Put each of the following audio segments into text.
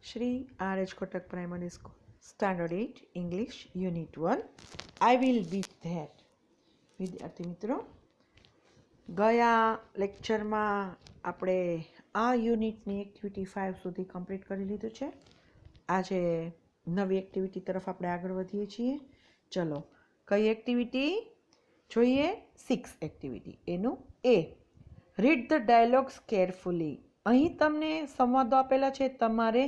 Shri R.H. Kotak Primary School, Standard 8, English, Unit 1. I will be there. વિદ્યાર્થી મિત્રો, ગયા લેક્ચરમાં આપણે આ યુનિટની એક્ટિવિટી 5 સુધી કમ્પ્લીટ કરી લીધું છે. આજે નવી એક્ટિવિટી તરફ આપણે આગળ વધીએ છીએ. ચલો, કઈ એક્ટિવિટી જોઈએ? 6 એક્ટિવિટી. એનું એ, રીડ ધ ડાયલોગ્સ કેરફુલી. અહીં તમને સંવાદો આપેલા છે, તમારે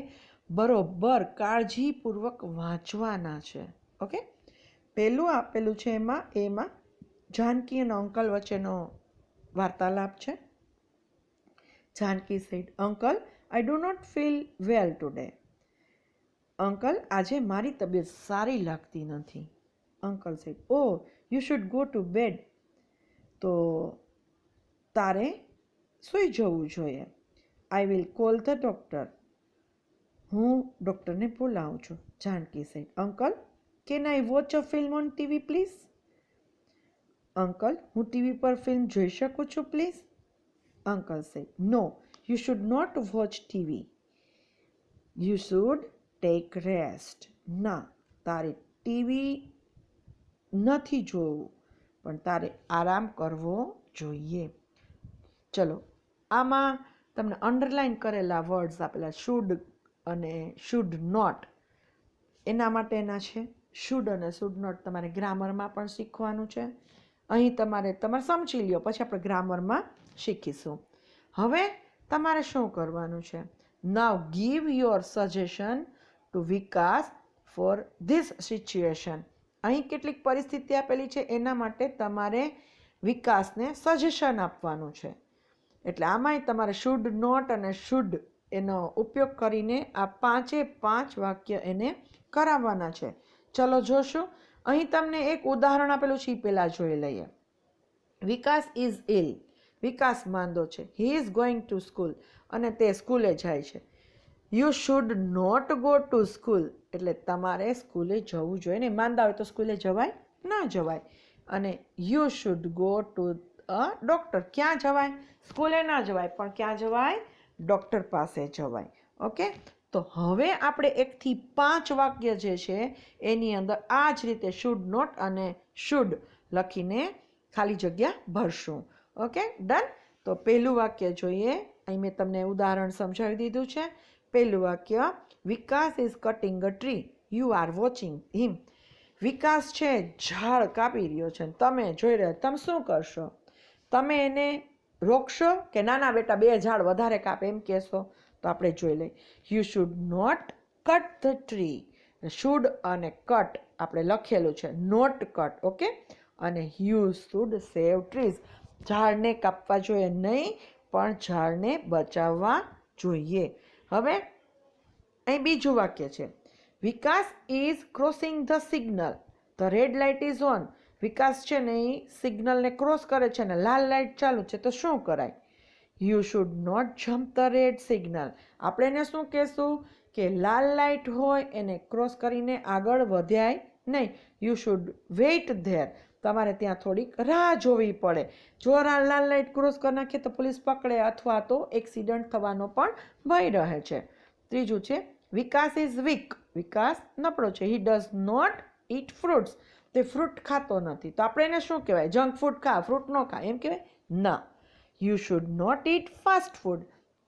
બરોબર કાળજીપૂર્વક વાંચવાના છે. ઓકે, પહેલું આપેલું છે એમાં જાનકી અને અંકલ વચ્ચેનો વાર્તાલાપ છે. Janaki said, uncle, I do not feel well today. Uncle, આજે મારી તબિયત સારી લાગતી નથી. Uncle said, oh you should go to bed. તો તારે સૂઈ જવું જોઈએ. I will call the doctor. હું ડૉક્ટરને બોલાવું છું. Janaki said, uncle, can I watch a film on TV please? Uncle, હું ટીવી પર ફિલ્મ જોઈ શકું છું please? Uncle said, no, you should not watch TV, you should take rest. ના, તારે ટીવી નથી જોવું, પણ તારે આરામ કરવો જોઈએ. ચલો, આમાં તમને અંડરલાઇન કરેલા વર્ડ્સ આપેલા શુડ અને શુડ નોટ, એના માટેના છે. શુડ અને શુડ નોટ તમારે ગ્રામરમાં પણ શીખવાનું છે. અહીં તમારે સમજી લ્યો, પછી આપણે ગ્રામરમાં શીખીશું. હવે તમારે શું કરવાનું છે? Now give your suggestion to Vikas for this situation. અહીં કેટલીક પરિસ્થિતિ આપેલી છે, એના માટે તમારે વિકાસને સજેશન આપવાનું છે. એટલે આમાંય તમારે શુડ નોટ અને શુડ એનો ઉપયોગ કરીને આ 5 વાક્ય એને કરાવવાના છે. ચલો જોશું. અહીં તમને એક ઉદાહરણ આપેલું છે, એ પહેલાં જોઈ લઈએ. વિકાસ ઇઝ ઇલ. વિકાસ માંદો છે. He is going to school. અને તે સ્કૂલે જાય છે. You should not go to school. એટલે તમારે સ્કૂલે જવું જોઈએ ને. માંદા હોય તો સ્કૂલે જવાય ના જવાય. અને you should go to a doctor. ક્યાં જવાય? સ્કૂલે ના જવાય, પણ ક્યાં જવાય? ડૉક્ટર પાસે જવાય. ઓકે, તો હવે આપણે 1 થી 5 વાક્ય જે છે એની અંદર આ જ રીતે શુડ નોટ અને શુડ લખીને ખાલી જગ્યા ભરશું. Okay, done. તો પહેલું વાક્ય જોઈએ. અહીં મેં તમને ઉદાહરણ સમજાવી દીધું છે. પહેલું વાક્ય, Vikas is cutting a tree, you are watching him. Vikas છે ઝાડ કાપી રહ્યો છે, તમે જોઈ રહ્યા. તમે શું કરશો? તમે એને રોકશો કે ના ના બેટા 2 ઝાડ વધારે કાપે એમ કહેશો? તો આપણે જોઈ લઈએ. You should not cut the tree. Should અને કટ આપણે લખેલું છે, નોટ કટ. ઓકે, અને યુ શુડ સેવ ટ્રીઝ. ઝાડને કાપવા જોઈએ નહીં, પણ ઝાડને બચાવવા જોઈએ. હવે અહીં બીજું વાક્ય છે, Vikas is crossing the signal, the red light is on. Vikas છે ને એ સિગ્નલને ક્રોસ કરે છે ને લાલ લાઇટ ચાલુ છે, તો શું કરાય? You should not jump the red signal. આપણે એને શું કહેશું? કે લાલ લાઇટ હોય એને ક્રોસ કરીને આગળ વધ્યાય નહીં. You should wait there. તમારે ત્યાં થોડીક રાહ જોવી પડે. જો લાલ લાઇટ ક્રોસ કરી નાખીએ તો પોલીસ પકડે, અથવા તો એક્સિડન્ટ થવાનો પણ ભય રહે છે. ત્રીજું છે, વિકાસ ઇઝ વીક. વિકાસ નબળો છે. He does not eat fruits. તે ફ્રૂટ ખાતો નથી. તો આપણે એને શું કહેવાય? જંક ફૂડ ખા, ફ્રૂટ ન ખા એમ કહેવાય? ના. You should not eat fast food.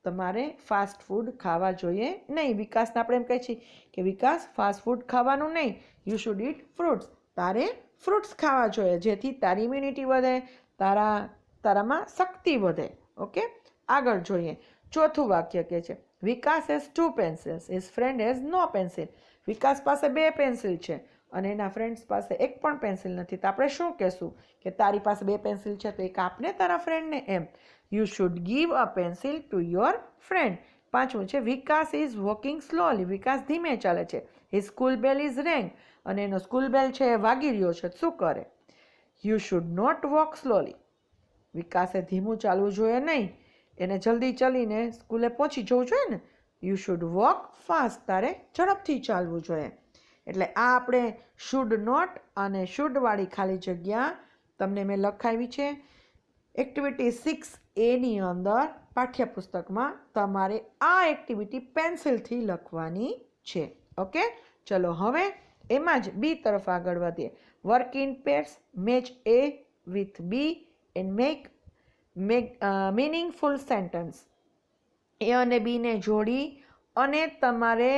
તમારે ફાસ્ટ ફૂડ ખાવા જોઈએ નહીં. વિકાસને આપણે એમ કહીએ છીએ કે વિકાસ ફાસ્ટ ફૂડ ખાવાનું નહીં, યુ શુડ ઇટ ફ્રૂટ્સ. તારે ફ્રૂટ્સ ખાવા જોઈએ, જેથી તારી ઇમ્યુનિટી વધે, તારામાં શક્તિ વધે. ઓકે, આગળ જોઈએ. ચોથું વાક્ય કહે છે, Vikas has 2 pencils, his friend has no pencil. Vikas પાસે 2 પેન્સિલ છે અને એના ફ્રેન્ડ્સ પાસે 1 પણ પેન્સિલ નથી. તો આપણે શું કહેશું? કે તારી પાસે 2 પેન્સિલ છે તો એક આપને તારા ફ્રેન્ડને એમ. You should give a pencil to your friend. પાંચમું છે, Vikas is walking slowly. Vikas ધીમે ચાલે છે. His school bell is rang. અને એનો સ્કૂલ બેલ છે એ વાગી રહ્યો છે. શું કરે? You should not walk slowly. વિકાસે ધીમું ચાલવું જોઈએ નહીં, એને જલ્દી ચાલીને સ્કૂલે પહોંચી જવું જોઈએ ને. You should walk fast. તારે ઝડપથી ચાલવું જોઈએ. એટલે આ આપણે શુડ નોટ અને શુડ વાળી ખાલી જગ્યા તમને મેં લખાવી છે. એક્ટિવિટી 6 એની અંદર પાઠ્યપુસ્તકમાં તમારે આ એક્ટિવિટી પેન્સિલથી લખવાની છે. ઓકે, ચલો હવે એમાં જ બી તરફ આગળ વધીએ. Work in pairs, match A with B and make meaningful sentence. A અને બીને જોડી અને તમારે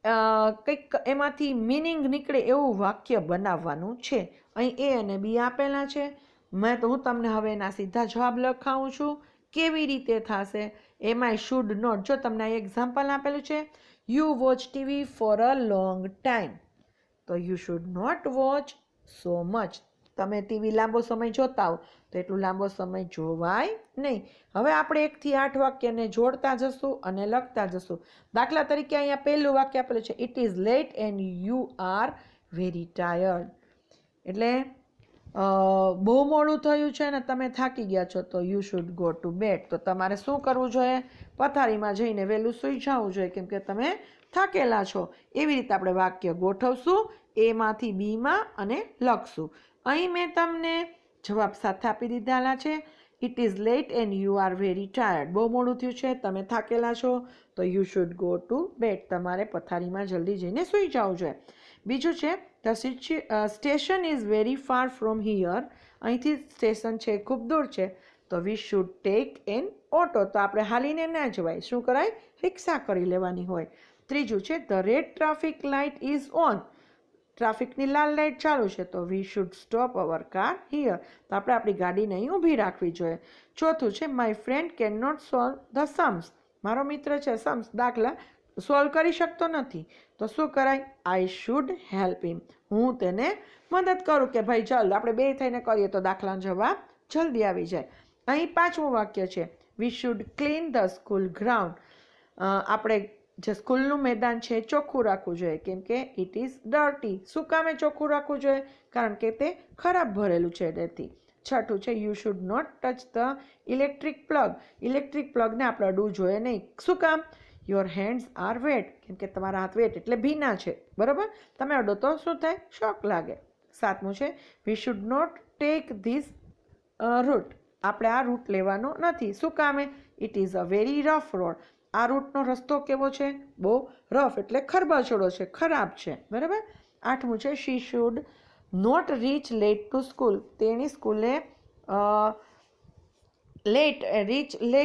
કંઈક એમાંથી મિનિંગ નીકળે એવું વાક્ય બનાવવાનું છે. અહીં એ અને બી આપેલા છે. હું તમને હવે એના સીધા જવાબ લખાવું છું. કેવી રીતે થશે એમાંય શુડ નોટ. જો તમને આ એક્ઝામ્પલ આપેલું છે, you watch TV for a long time, તો you should not watch so much. તમે ટીવી લાંબો સમય જોતા હો તો એટલું લાંબો સમય જોવાય નહીં. હવે આપણે 1 થી 8 વાક્યને જોડતા જશું અને લખતા જશું. દાખલા તરીકે અહીંયા પહેલું વાક્ય આપેલું છે, it is late and you are very tired. એટલે બહુ મોડું થયું છે ને તમે થાકી ગયા છો, તો you should go to bed. તો તમારે શું કરવું જોઈએ? પથારીમાં જઈને વહેલું સૂઈ જવું જોઈએ, કેમ કે તમે થાકેલા છો. એવી રીતે આપણે વાક્ય ગોઠવશું, એમાંથી બીમાં અને લખશું. અહીં મેં તમને જવાબ સાથે આપી દીધેલા છે. It is late and you are very tired. બહુ મોડું થયું છે, તમે થાકેલા છો, તો you should go to bed. તમારે પથારીમાં જલ્દી જઈને સૂઈ જવું જોઈએ. બીજું છે, the station is very far from here. અહીંથી સ્ટેશન છે ખૂબ દૂર છે, તો we should take an auto. તો આપણે હાલીને ના જવાય, શું કરાય? રિક્ષા કરી લેવાની હોય. ત્રીજું છે, the red traffic light is on. ટ્રાફિકની લાલ લાઇટ ચાલુ છે, તો we should stop our car here. તો આપણે આપણી ગાડીને અહીં ઊભી રાખવી જોઈએ. ચોથું છે, my friend can not solve the sums. મારો મિત્ર છે સમ્સ દાખલા સોલ્વ કરી શકતો નથી, તો શું કરાય? I should help him. હું તેને મદદ કરું કે ભાઈ ચાલ આપણે બે થઈને કરીએ તો દાખલાનો જવાબ જલ્દી આવી જાય. અહીં 5મું વાક્ય છે, we should clean the school ground. આપણે જે સ્કૂલનું મેદાન છે ચોખ્ખું રાખવું જોઈએ, કેમ કે ઇટ ઇઝ ડર્ટી. શું કામે ચોખ્ખું રાખવું જોઈએ? કારણ કે તે ખરાબ ભરેલું છે એનાથી. છઠ્ઠું છે, you should not touch the electric plug. Electric પ્લગને આપણે અડવું જોઈએ નહીં. શું કામ? Your hands are wet. કેમ કે તમારા હાથ વેટ એટલે ભીના છે, બરાબર? તમે અડો તો શું થાય? શોક લાગે. 7મું છે, we should not take this route. આપણે આ રૂટ લેવાનો નથી. શું કામે? It is a very rough road. આ રૂટનો રસ્તો કેવો છે? બહુ રફ એટલે ખરબચડો છે, ખરાબ છે, બરાબર? 8મું છે, she should not reach late to school. તેની સ્કૂલે લેટ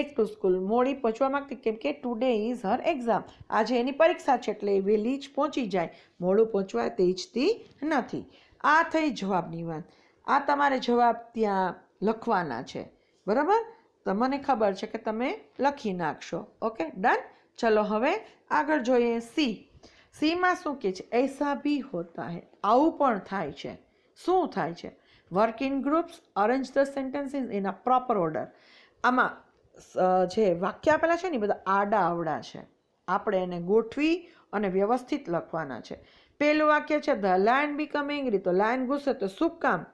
ટુ સ્કૂલ મોડી પહોંચવા માંગતી, કેમ કે ટુડે ઇઝ હર એક્ઝામ. આજે એની પરીક્ષા છે એટલે એ વહેલી જ પહોંચી જાય. મોડું પહોંચવા તે ઈચ્છતી નથી. આ થઈ જવાબની વાત. આ તમારે જવાબ ત્યાં લખવાના છે, બરાબર? તો મને ખબર છે કે તમે લખી નાખશો. Okay, done. ચલો હવે આગળ જોઈએ. સીમાં શું કહે છે? એસા ભી હોતા હૈ. આવું પણ થાય છે. શું થાય છે? Work in groups, arrange the sentences in a proper order. આમાં જે વાક્ય આપેલા છે ને એ બધા આડા અવડા છે. આપણે એને ગોઠવી અને વ્યવસ્થિત લખવાના છે. પહેલું વાક્ય છે, ધ લાયન બીકમ એંગ્રી. તો લાયન ગુસ્સે, તો શું કામ?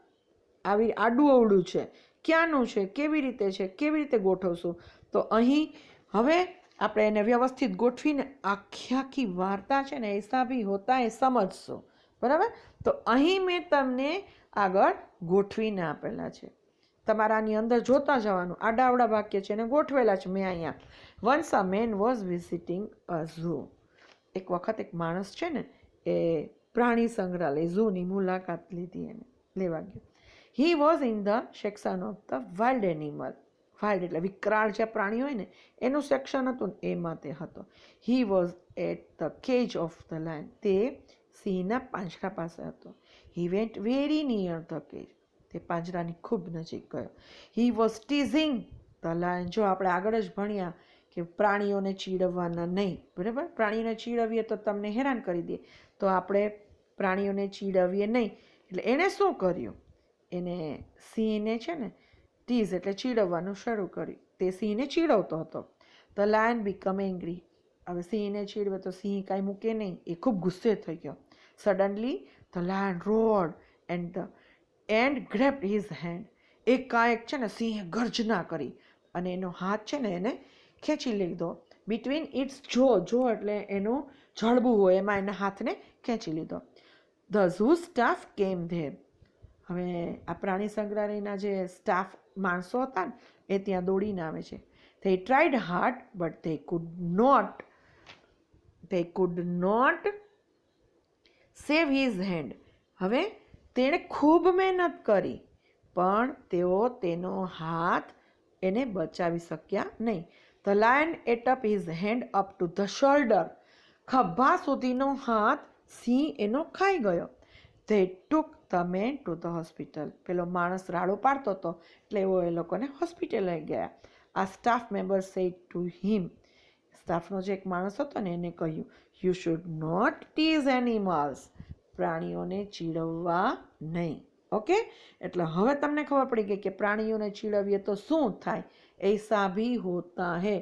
આવી આડું અવડું છે. ક્યાંનું છે? કેવી રીતે છે? કેવી રીતે ગોઠવશું? તો અહીં હવે આપણે એને વ્યવસ્થિત ગોઠવીને આખી વાર્તા છે ને એસા ભી હોતા એ સમજશો, બરાબર? તો અહીં મેં તમને આગળ ગોઠવીને આપેલા છે. તમારાની અંદર જોતા જવાનું. આડાવડા વાક્ય છે એને ગોઠવેલા છે મેં અહીંયા. Once a man was visiting a zoo. એક વખત એક માણસ છે ને એ પ્રાણી સંગ્રહાલય ઝૂની મુલાકાત લીધી, એને લેવા ગયો. He was in the section of the wild animal. Wild એટલે વિકરાળ જે પ્રાણી હોય ને એનું સેક્શન હતું ને એમાં તે હતો. He was at the cage of the lion. તે સિંહના પાંજરા પાસે હતો. He went very near the cage. તે પાંજરાની ખૂબ નજીક ગયો. He was teasing the lion. જો આપણે આગળ જ ભણ્યા કે પ્રાણીઓને ચીડવવાના નહીં, બરાબર? પ્રાણીઓને ચીડવીએ તો તમને હેરાન કરી દે, તો આપણે પ્રાણીઓને ચીડવીએ નહીં. એટલે એણે શું કર્યું? એને સિંહને છે ને ટીઝ એટલે ચીડવવાનું શરૂ કર્યું. તે સિંહને ચીડવતો હતો. The lion become angry. હવે સિંહને ચીડવે તો સિંહ કાંઈ મૂકે નહીં, એ ખૂબ ગુસ્સે થઈ ગયો. Suddenly the lion road and grabbed his hand. એકાએક છે ને સિંહે ગર્જના કરી અને એનો હાથ છે ને એને ખેંચી લીધો. બિટવીન ઇટ્સ જો એટલે એનું જડબું હોય એમાં એના હાથને ખેંચી લીધો. ધ ઝૂ સ્ટાફ કેમ ધેર. હવે આ પ્રાણી સંગ્રહાલયના જે સ્ટાફ માણસો હતા ને એ ત્યાં દોડીને આવે છે. They tried hard but they could not save his hand. હવે તેણે ખૂબ મહેનત કરી પણ તેઓ તેનો હાથ એને બચાવી શક્યા નહીં. The lion ate up his hand up to the shoulder. ખભા સુધીનો હાથ સિંહ એનો ખાઈ ગયો. They took the man to the hospital. પેલો માણસ રાડો પાડતો હતો એટલે એ લોકોને હોસ્પિટલ લઈ ગયા. A staff member said to him, સ્ટાફનો જે એક માણસ હતો ને એને કહ્યું, you should not tease animals. પ્રાણીઓને ચીડવવા નહીં. ઓકે, એટલે હવે તમને ખબર પડી ગઈ કે પ્રાણીઓને ચીડવીએ તો શું થાય. એસા ભી હોતા હે.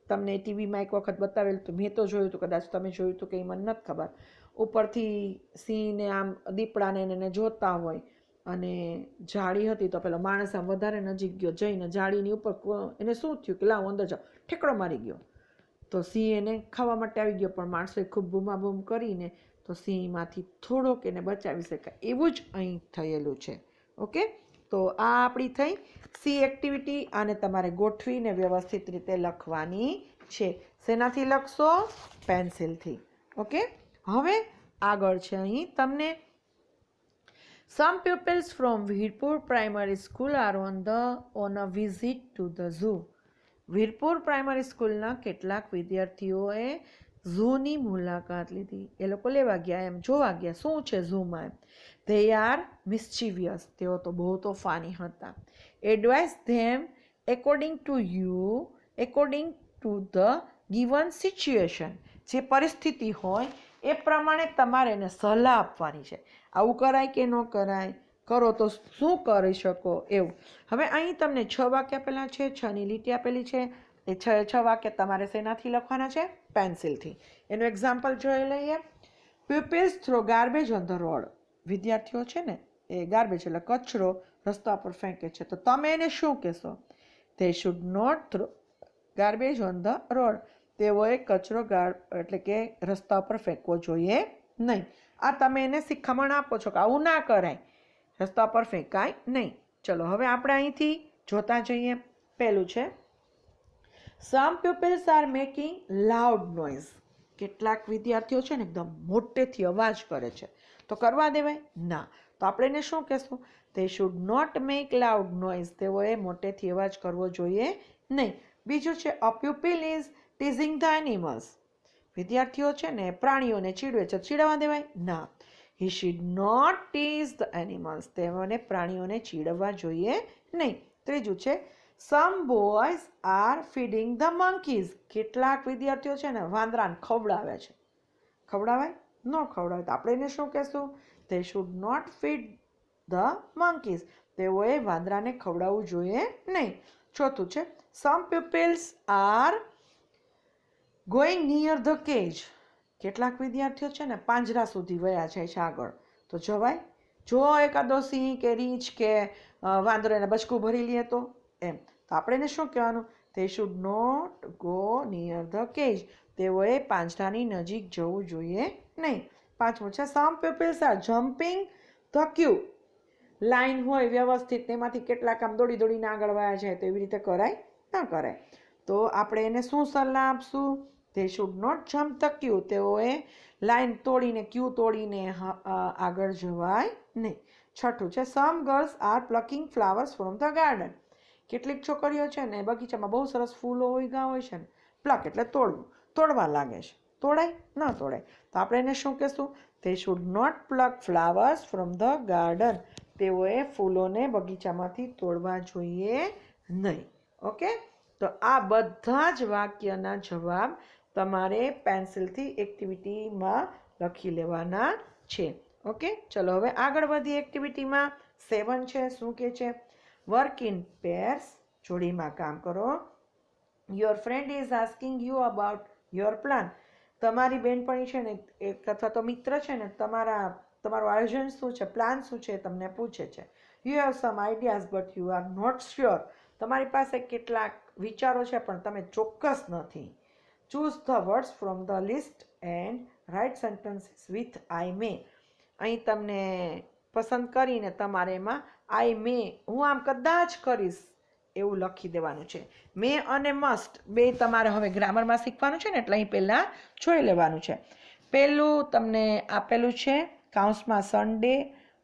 તમને ટીવીમાં એક વખત બતાવેલું તો મેં તો જોયું હતું, કદાચ તમે જોયું હતું કે એ મને નથી ખબર. ઉપરથી સિંહને આમ દીપડાને એને જોતા હોય અને જાળી હતી તો પેલો માણસ આમ વધારે નજીક ગયો જઈને જાળીની ઉપર એને શું થયું કે લાવ અંદર જાઓ, ઠેકડો મારી ગયો. તો સિંહ એને ખાવા માટે આવી ગયો પણ માણસોએ ખૂબ બૂમાબૂમ કરીને તો સિંહમાંથી થોડોક એને બચાવી શકાય. એવું જ અહીં થયેલું છે. ઓકે, તો આ આપણી થઈ સી એક્ટિવિટી. આને તમારે ગોઠવીને વ્યવસ્થિત રીતે લખવાની છે. શેનાથી લખશો? પેન્સિલથી. ઓકે, હવે આગળ છે અહીં તમને some pupils from Virpur Primary School are on a visit to the zoo. Virpur primary સ્કૂલના કેટલાક વિદ્યાર્થીઓએ ઝૂની મુલાકાત લીધી. એ લોકો લેવા ગયા, એમ જોવા ગયા શું છે ઝૂમાં. They are mischievous. તેઓ તો બહુ તોફાની હતા. Advise them according to the given situation. જે પરિસ્થિતિ હોય એ પ્રમાણે તમારે એને સલાહ આપવાની છે. આવું કરાય કે ન કરાય, કરો તો શું કરી શકો એવું. હવે અહીં તમને 6 વાક્ય આપેલા છે, 6ની લીટી આપેલી છે. એ 6 વાક્ય તમારે શેનાથી લખવાના છે? પેન્સિલથી. એનું એક્ઝામ્પલ જોઈ લઈએ. Pupils throw garbage on the road. વિદ્યાર્થીઓ છે ને એ ગાર્બેજ એટલે કચરો રસ્તા પર ફેંકે છે, તો તમે એને શું કહેશો? They should not throw garbage on the road. તેઓએ કચરો એટલે કે રસ્તા ઉપર ફેંકવો જોઈએ નહીં. આ તમે એને શિખામણ આપો છો કે આવું ના કરાય, રસ્તા પર ફેંકાય નહીં. ચલો હવે આપણે અહીંથી જોતા જઈએ. પહેલું છે some pupils are making loud noise. કેટલાક વિદ્યાર્થીઓ છે ને એકદમ મોટેથી અવાજ કરે છે, તો કરવા દેવાય ના. તો આપણે એને શું કહેશું? they should not make loud noise. તેઓએ મોટેથી અવાજ કરવો જોઈએ નહીં. બીજું છે a pupil is teasing the animals. વિદ્યાર્થીઓ છે ને પ્રાણીઓને ચીડવે છે, ચીડવા દેવાય ના. he should not tease the animals. તેઓને પ્રાણીઓને ચીડવવા જોઈએ નહીં. ત્રીજું છે some boys are feeding the monkeys. કેટલાક વિદ્યાર્થીઓ છે ને વાંદરાને ખવડાવે છે. ખવડાવાય? ન ખવડાવે તો આપણે એને શું કહેશું? they should not feed the monkeys. તેઓએ વાંદરાને ખવડાવવું જોઈએ નહીં. ચોથું છે some pupils are going near the cage. કેટલાક વિદ્યાર્થીઓ છે ને પાંજરા સુધી વયા જાય છે આગળ, તો જવાય? જો એકાદો સિંહ કે રીંછ કે વાંદરો એને બચકું ભરી લે તો એમ. તો આપણે એને શું કહેવાનું? they should not go near the cage. તેઓએ પાંજરાની નજીક જવું જોઈએ નહીં. પાંચમું છે some pupils are jumping the queue. Line હોય વ્યવસ્થિત, તેમાંથી કેટલાક આમ દોડી દોડીને આગળ વયા જાય, તો એવી રીતે કરાય ના કરાય. તો આપણે એને શું સલાહ આપશું? they should not jump the queue. તેઓએ લાઈન તોડીને ક્યુ તોડીને આગળ જવાય નહીં. છઠ્ઠું છે some girls are plucking flowers from the garden. કેટલીક છોકરીઓ છે ને બગીચામાં બહુ સરસ ફૂલો ઉગ્યા હોય છે ને, પ્લક એટલે તોડવું, તોડવા લાગે છે. તોડાય? ન તોડાય. તો આપણે એને શું કહેશું? they should not pluck flowers from the garden. તેઓએ ફૂલોને બગીચામાંથી તોડવા જોઈએ નહીં. ઓકે, તો આ બધા જ વાક્યના જવાબ તમારે પેન્સિલથી એક્ટિવિટીમાં લખી લેવાના છે. ઓકે, ચલો હવે આગળ વધી એક્ટિવિટીમાં. 7 છે, શું કે છે? Work in pairs. જોડીમાં કામ કરો. Your friend is asking you about your plan. તમારી બેનપણી છે ને અથવા તો મિત્ર છે ને તમારું આયોજન શું છે, પ્લાન શું છે તમને પૂછે છે. You have some ideas but you are not sure. તમારી પાસે કેટલાક વિચારો છે પણ તમે ચોક્કસ નથી. Choose the words from the list and write sentences with I may. અહીં તમને પસંદ કરીને તમારે એમાં આઈ મે, હું આમ કદાચ કરીશ, એવું લખી દેવાનું છે. મે અને મસ્ટ બે તમારે હવે ગ્રામરમાં શીખવાનું છે ને, એટલે અહીં પહેલાં જોઈ લેવાનું છે. પહેલું તમને આપેલું છે કાઉન્સમાં Sunday,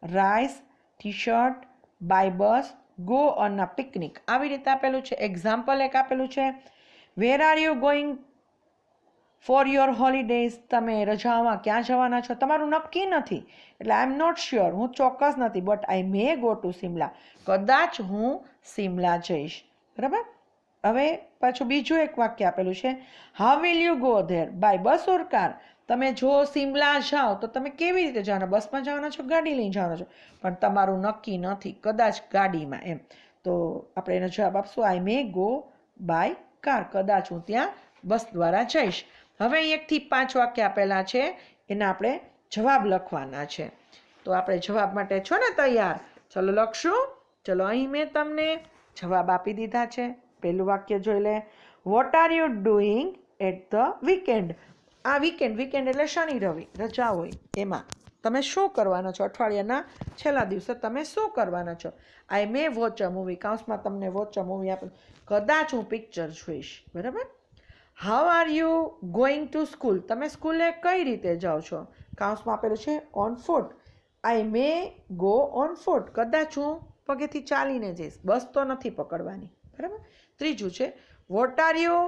rice, T shirt, buy bus, go on a picnic, આવી રીતે આપેલું છે. એક્ઝામ્પલ એક આપેલું છે, where are you going for your holidays, તમે રજાઓમાં ક્યાં જવાના છો? તમારું નક્કી નથી, એટલે આઈ એમ નોટ શ્યોર, હું ચોક્કસ નથી, but I may go to Simla, કદાચ હું સિમલા જઈશ. બરાબર. હવે પાછું બીજું એક વાક્ય આપેલું છે, how will you go there, by bus or car, તમે જો સિમલા જાઓ તો તમે કેવી રીતે જવાના, બસમાં જવાના છો, ગાડી લઈને જવાના છો, પણ તમારું નક્કી નથી, કદાચ ગાડીમાં. એમ તો આપણે એનો જવાબ આપશું, I may go by car, કદાચ હું ત્યાં બસ દ્વારા જઈશ. હવે 1 થી 5 વાક્ય આપેલા છે, એના આપણે જવાબ લખવાના છે. તો આપણે જવાબ માટે છો ને તૈયાર? ચલો લખશું. ચલો અહીં મેં તમને જવાબ આપી દીધા છે. પહેલું વાક્ય જોઈ લે, what are you doing at the weekend. આ વીકેન્ડ એટલે શનિ રવિ રજા હોય, એમાં તમે શું કરવાના છો? અઠવાડિયાના છેલ્લા દિવસે તમે શું કરવાના છો? આઈ મે વોચ અ મૂવી, કાઉન્સમાં તમને વોચ અ મૂવી આપે, કદાચ હું પિક્ચર જોઈશ. બરાબર. How are you going to school, તમે સ્કૂલે કઈ રીતે જાઓ છો? કાઉન્સમાં આપેલું છે on foot, I may go on foot, કદાચ હું પગેથી ચાલીને જઈશ, બસ તો નથી પકડવાની. બરાબર. ત્રીજું છે, what are you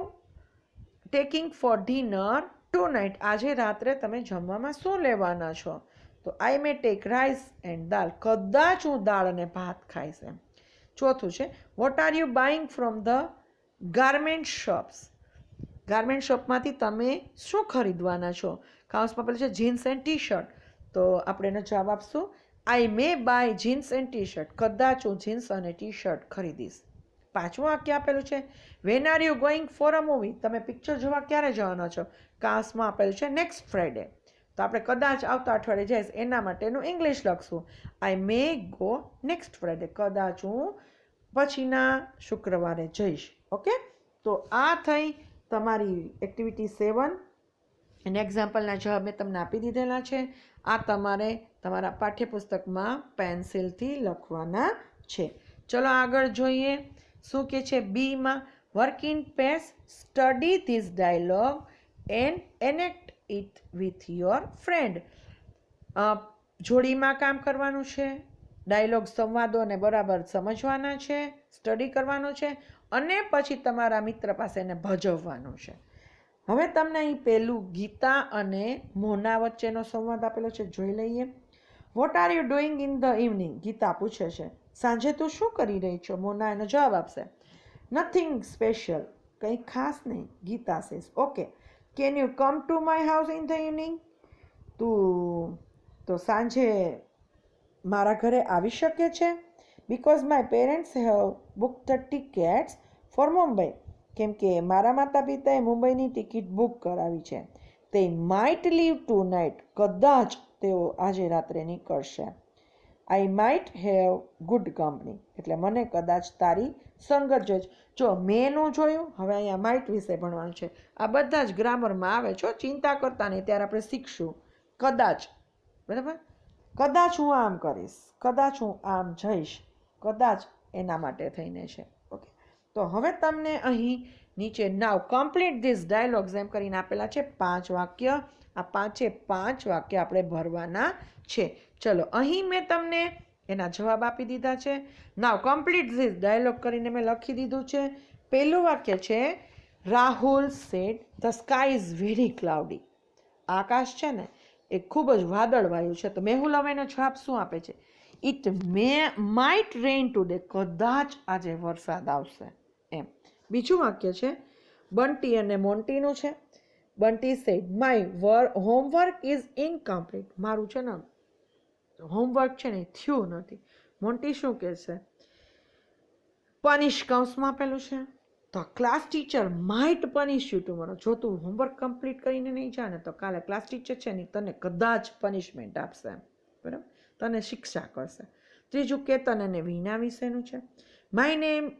taking for dinner tonight, આજે રાત્રે તમે જમવામાં શું લેવાના છો? તો I may take rice and dal, કદાચ હું દાળ અને ભાત ખાઈશ. એમ. ચોથું છે, what are you buying from the garment shops, garment શોપમાંથી તમે શું ખરીદવાના છો? કાઉન્સમાં પેલું છે જીન્સ એન્ડ ટી શર્ટ, તો આપણે એનો જવાબ આપશું, I may buy jeans and T shirt, કદાચ હું જીન્સ અને ટી શર્ટ ખરીદીશ. પાંચમું વાક્ય આપેલું છે, van R you going for a movie, તમે પિક્ચર જોવા ક્યારે જવાના છો? કાઉન્સમાં આપેલું છે નેક્સ્ટ ફ્રાઈડે, તો આપણે કદાચ આવતા અઠવાડિયે જઈશ, એના માટેનું ઇંગ્લિશ લખશું, આઈ મે ગો નેક્સ્ટ ફ્રાઈડે, કદાચ હું પછીના શુક્રવારે જઈશ. ઓકે. તો આ થઈ તમારી એક્ટિવિટી 7 અને એક્ઝામ્પલના જવાબ મેં તમને આપી દીધેલા છે. આ તમારે તમારા પાઠ્યપુસ્તકમાં પેન્સિલથી લખવાના છે. ચલો આગળ જોઈએ શું કે છે. બીમાં, work in pairs, study this dialogue and enact it with your friend. જોડીમાં કામ કરવાનું છે, ડાયલોગ સંવાદોને બરાબર સમજવાના છે, સ્ટડી કરવાનો છે, અને પછી તમારા મિત્ર પાસે એને ભજવવાનું છે. હવે તમને અહીં પહેલું ગીતા અને મોના વચ્ચેનો સંવાદ આપેલો છે, જોઈ લઈએ. What are you doing in the evening, Geeta પૂછે છે, સાંજે તું શું કરી રહી છો? મોના એનો જવાબ આપશે, નથિંગ સ્પેશિયલ, કંઈ ખાસ નહીં. Gita says, okay, can you come to my house in the evening, તું તો સાંજે મારા ઘરે આવી શકે છે? Because my parents have book the tickets for Mumbai, કેમ કે મારા માતા પિતાએ મુંબઈની ટિકિટ બુક કરાવી છે. તે માઇટ લીવ ટુ નાઇટ, કદાચ તેઓ આજે રાત્રે નીકળશે. આઈ માઇટ હેવ ગુડ કંપની, એટલે મને કદાચ તારી સંગત જોઈએ. જો મેનું જોયું, હવે અહીંયા માઇટ વિશે ભણવાનું છે. આ બધા જ ગ્રામરમાં આવે છો, ચિંતા કરતા નહીં, ત્યારે આપણે શીખશું. કદાચ, બરાબર, કદાચ હું આમ કરીશ, કદાચ હું આમ જઈશ, કદાચ એના માટે થઈને છે. ઓકે. તો હવે તમને અહીં નીચે નાવ કમ્પ્લીટ ધીસ ડાયલોગ્સ એમ કરીને આપેલા છે 5 વાક્ય. આ 5 વાક્ય આપણે ભરવાના છે. ચલો અહીં મેં તમને એના જવાબ આપી દીધા છે. નાવ કમ્પ્લીટ ધીસ ડાયલોગ કરીને મેં લખી દીધું છે. પહેલું વાક્ય છે, Rahul said the sky is very cloudy, આકાશ છે ને એ ખૂબ જ વાદળવાયું છે. તો મેહુલ હવે એનો જવાબ શું આપે છે? ઇટ માઇટ રેઇન ટુડે, કદાચ આજે વરસાદ આવશે. એમ. બીજું વાક્ય છે બંટી અને મોન્ટીનું છે. Bunty said my homework is incomplete, મારું છે ને હોમવર્ક છે ને થયું નથી. મોન્ટી શું કહે છે? પનિશ કૌંસમાં આપેલું છે, તો class teacher might પનિશ you tomorrow, જો તું હોમવર્ક કમ્પ્લીટ કરીને નહીં જા ને તો કાલે ક્લાસ ટીચર છે ને તને કદાચ પનિશમેન્ટ આપશે. બરાબર, તને શિક્ષા કરશે. ત્રીજું કેતન અને વિના વિશેનું છે. My name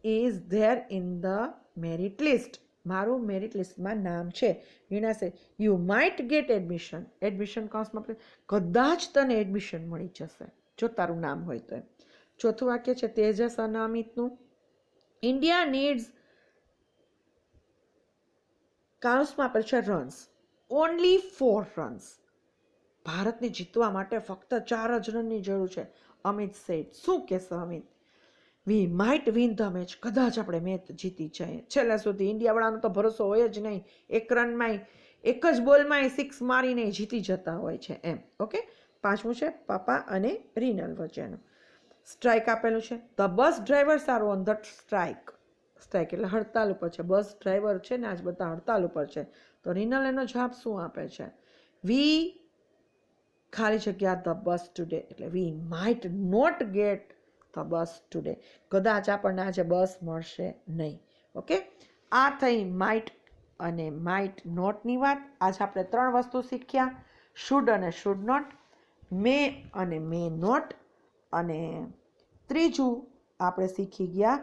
is there in the merit list, મારું મેરિટ લિસ્ટમાં નામ છે. વિના સે you might gate admission, admission કૌંસમાં કદાચ તને એડમિશન મળી જશે જો તારું નામ હોય તો. ચોથું વાક્ય છે તેજસ અને અમિતનું. ઇન્ડિયા નીડ્સ કાઉન્સમાં આપેલ છે રન્સ, ઓનલી 4 રન્સ. ભારતને જીતવા માટે ફક્ત 4 જ રનની જરૂર છે. અમિત સેઠ, શું કહેશો Amit? We might win the match. કદાચ આપણે મેચ જીતી જાય છેલ્લે સુધી. ઇન્ડિયાવાળાનો તો ભરોસો હોય જ નહીં. એક રનમાંય, એક જ બોલમાંય 6 મારીને જીતી જતા હોય છે એમ. ઓકે, 5મું છે પાપા અને રિનલ વચ્ચેનું. સ્ટ્રાઇક આપેલું છે. The bus drivers are on the strike. Strike એટલે હડતાલ ઉપર છે. બસ ડ્રાઈવર છે ને આજ બધા હડતાલ ઉપર છે. તો રિનલ એનો જવાબ શું આપે છે? વી ખાલી જગ્યા ધ બસ ટુડે, એટલે we might not get the bus today. કદાચ આપણને આજે બસ મળશે નહીં. ઓકે, આ થઈ માઇટ અને માઇટ નોટની વાત. આજે આપણે 3 વસ્તુ શીખ્યા: શુડ અને શુડ નોટ, મે અને મે નોટ, અને ત્રીજું આપણે શીખી ગયા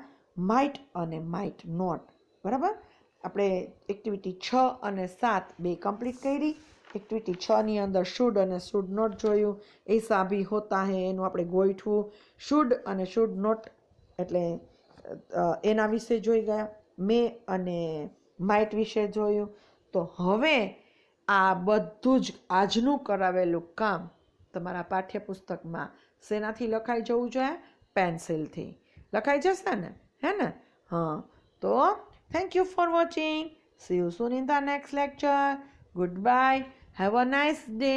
માઇટ અને માઇટ નોટ. બરાબર, આપણે એક્ટિવિટી 6 અને 7 બે કમ્પ્લીટ કરી. એક્ટિવિટી 6 ની અંદર શુડ અને શુડ નોટ જોયું. એસા ભી હોતા હે એનું આપણે ગોઠવું. શુડ અને શુડ નોટ એટલે એના વિશે જોઈ ગયા. મે અને માઇટ વિશે જોયું. તો હવે આ બધું જ આજનું કરાવેલું કામ તમારા પાઠ્યપુસ્તકમાં શેનાથી લખાઈ જવું જોઈએ? પેન્સિલથી લખાઈ જશે ને, હે ને? હા, તો thank you for watching. C you soon in the next lecture. Good bye. Have a nice day.